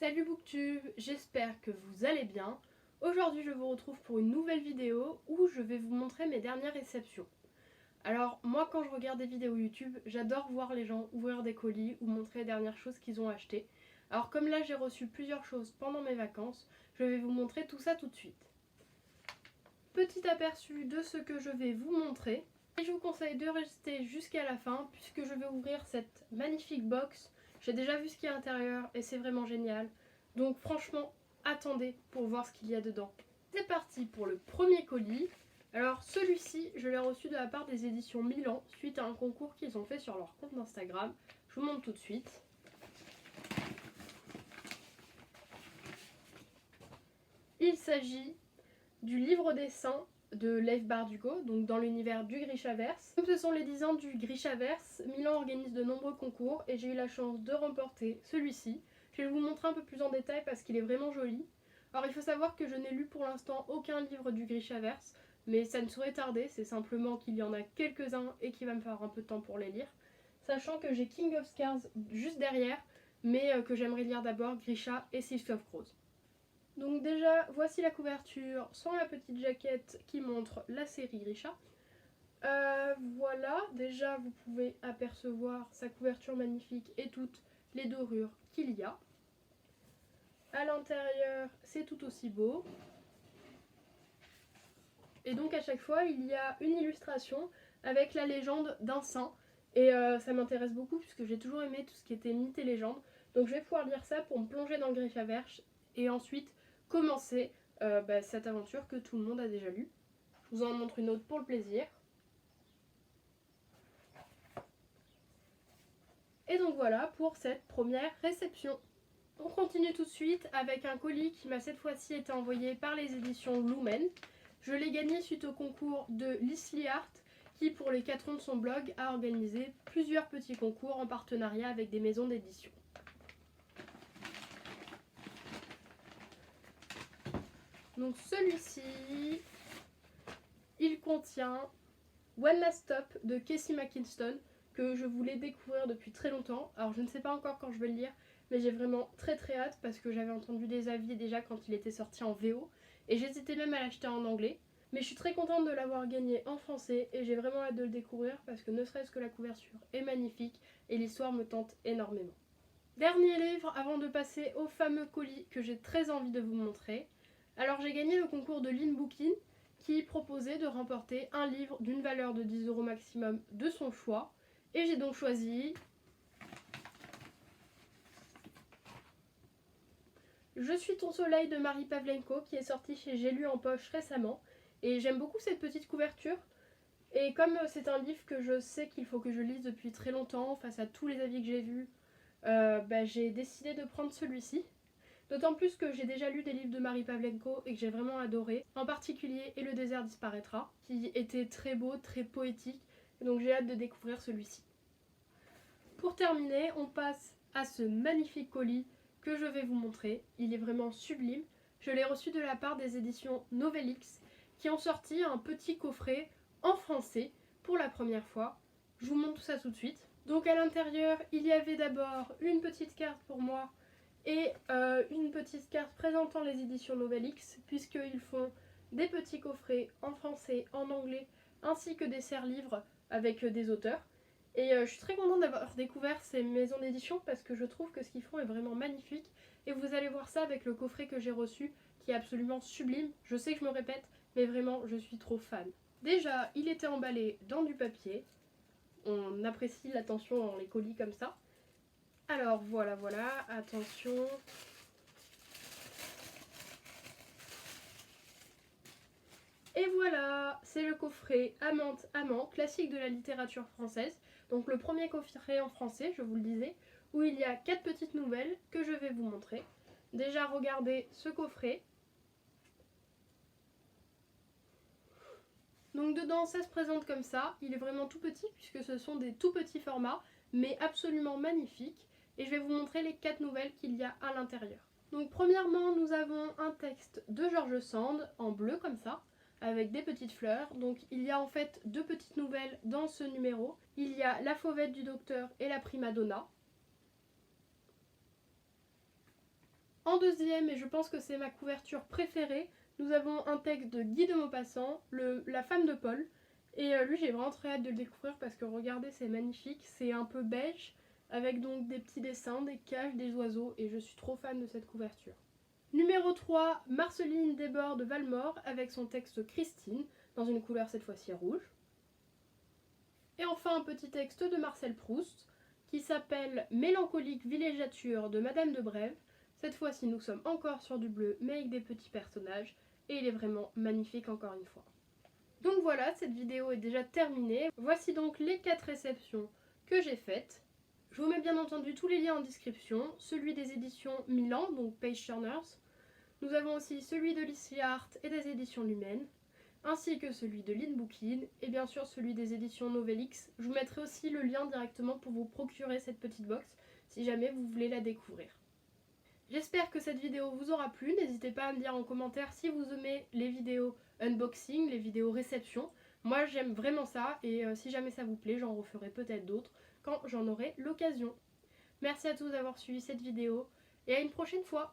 Salut Booktube, j'espère que vous allez bien. Aujourd'hui je vous retrouve pour une nouvelle vidéo où je vais vous montrer mes dernières réceptions. Alors moi quand je regarde des vidéos YouTube, j'adore voir les gens ouvrir des colis ou montrer les dernières choses qu'ils ont achetées. Alors comme là j'ai reçu plusieurs choses pendant mes vacances, je vais vous montrer tout ça tout de suite. Petit aperçu de ce que je vais vous montrer. Et je vous conseille de rester jusqu'à la fin puisque je vais ouvrir cette magnifique box. J'ai déjà vu ce qu'il y a à l'intérieur et c'est vraiment génial. Donc franchement, attendez pour voir ce qu'il y a dedans. C'est parti pour le premier colis. Alors celui-ci, je l'ai reçu de la part des éditions Milan suite à un concours qu'ils ont fait sur leur compte d'Instagram. Je vous montre tout de suite. Il s'agit du livre des saints de Lev Bardugo, donc dans l'univers du Grishaverse. Comme ce sont les 10 ans du Grishaverse, Milan organise de nombreux concours et j'ai eu la chance de remporter celui-ci. Je vais vous montrer un peu plus en détail parce qu'il est vraiment joli. Alors il faut savoir que je n'ai lu pour l'instant aucun livre du Grishaverse, mais ça ne saurait tarder, c'est simplement qu'il y en a quelques-uns et qu'il va me falloir un peu de temps pour les lire. Sachant que j'ai King of Scars juste derrière, mais que j'aimerais lire d'abord Grisha et Six of Crows. Donc déjà, voici la couverture sans la petite jaquette qui montre la série Grisha. Voilà, déjà vous pouvez apercevoir sa couverture magnifique et toutes les dorures qu'il y a. À l'intérieur, c'est tout aussi beau. Et donc à chaque fois, il y a une illustration avec la légende d'un saint. Et ça m'intéresse beaucoup puisque j'ai toujours aimé tout ce qui était mythe et légende. Donc je vais pouvoir lire ça pour me plonger dans le Grishaverse et ensuite commencer cette aventure que tout le monde a déjà lue. Je vous en montre une autre pour le plaisir. Et donc voilà pour cette première réception. On continue tout de suite avec un colis qui m'a cette fois-ci été envoyé par les éditions Lumen. Je l'ai gagné suite au concours de Leslie Hart qui pour les 4 ans de son blog a organisé plusieurs petits concours en partenariat avec des maisons d'édition. Donc celui-ci, il contient One Last Stop de Casey McKinston que je voulais découvrir depuis très longtemps. Alors je ne sais pas encore quand je vais le lire, mais j'ai vraiment très hâte parce que j'avais entendu des avis déjà quand il était sorti en VO et j'hésitais même à l'acheter en anglais. Mais je suis très contente de l'avoir gagné en français et j'ai vraiment hâte de le découvrir parce que ne serait-ce que la couverture est magnifique et l'histoire me tente énormément. Dernier livre avant de passer au fameux colis que j'ai très envie de vous montrer. Alors j'ai gagné le concours de Linbookin qui proposait de remporter un livre d'une valeur de 10 € maximum de son choix. Et j'ai donc choisi Je suis ton soleil de Marie Pavlenko qui est sorti chez J'ai lu en poche récemment. Et j'aime beaucoup cette petite couverture. Et comme c'est un livre que je sais qu'il faut que je lise depuis très longtemps, face à tous les avis que j'ai vus, j'ai décidé de prendre celui-ci. D'autant plus que j'ai déjà lu des livres de Marie Pavlenko et que j'ai vraiment adoré. En particulier Et le désert disparaîtra, qui était très beau, très poétique. Donc j'ai hâte de découvrir celui-ci. Pour terminer, on passe à ce magnifique colis que je vais vous montrer. Il est vraiment sublime. Je l'ai reçu de la part des éditions Novelix qui ont sorti un petit coffret en français pour la première fois. Je vous montre tout ça tout de suite. Donc à l'intérieur, il y avait d'abord une petite carte pour moi et une petite carte présentant les éditions Novelix puisqu'ils font des petits coffrets en français, en anglais ainsi que des serre-livres avec des auteurs. Et je suis très contente d'avoir découvert ces maisons d'édition parce que je trouve que ce qu'ils font est vraiment magnifique. Et vous allez voir ça avec le coffret que j'ai reçu qui est absolument sublime. Je sais que je me répète, mais vraiment je suis trop fan. Déjà, il était emballé dans du papier. On apprécie l'attention dans les colis comme ça. Alors voilà, attention. Et voilà, c'est le coffret Amante Amant, classique de la littérature française. Donc le premier coffret en français, je vous le disais, où il y a 4 petites nouvelles que je vais vous montrer. Déjà, regardez ce coffret. Donc dedans, ça se présente comme ça. Il est vraiment tout petit puisque ce sont des tout petits formats, mais absolument magnifiques. Et je vais vous montrer les 4 nouvelles qu'il y a à l'intérieur. Donc premièrement, nous avons un texte de George Sand en bleu comme ça, avec des petites fleurs. Donc il y a en fait 2 petites nouvelles dans ce numéro. Il y a La fauvette du docteur et la prima donna. En deuxième, et je pense que c'est ma couverture préférée, nous avons un texte de Guy de Maupassant, La femme de Paul. Et lui, j'ai vraiment très hâte de le découvrir parce que regardez, c'est magnifique. C'est un peu beige, avec donc des petits dessins, des cages, des oiseaux, et je suis trop fan de cette couverture. Numéro 3, Marceline Desbordes de Valmore, avec son texte Christine, dans une couleur cette fois-ci rouge. Et enfin, un petit texte de Marcel Proust, qui s'appelle Mélancolique villégiature de Madame de Brève. Cette fois-ci, nous sommes encore sur du bleu, mais avec des petits personnages, et il est vraiment magnifique encore une fois. Donc voilà, cette vidéo est déjà terminée. Voici donc les 4 réceptions que j'ai faites. Je vous mets bien entendu tous les liens en description, celui des éditions Milan, donc Page Turners. Nous avons aussi celui de Lycée Art et des éditions Lumen, ainsi que celui de Linbookin, et bien sûr celui des éditions Novelix. Je vous mettrai aussi le lien directement pour vous procurer cette petite box, si jamais vous voulez la découvrir. J'espère que cette vidéo vous aura plu, n'hésitez pas à me dire en commentaire si vous aimez les vidéos unboxing, les vidéos réception. Moi j'aime vraiment ça, et si jamais ça vous plaît, j'en referai peut-être d'autres quand j'en aurai l'occasion. Merci à tous d'avoir suivi cette vidéo, et à une prochaine fois.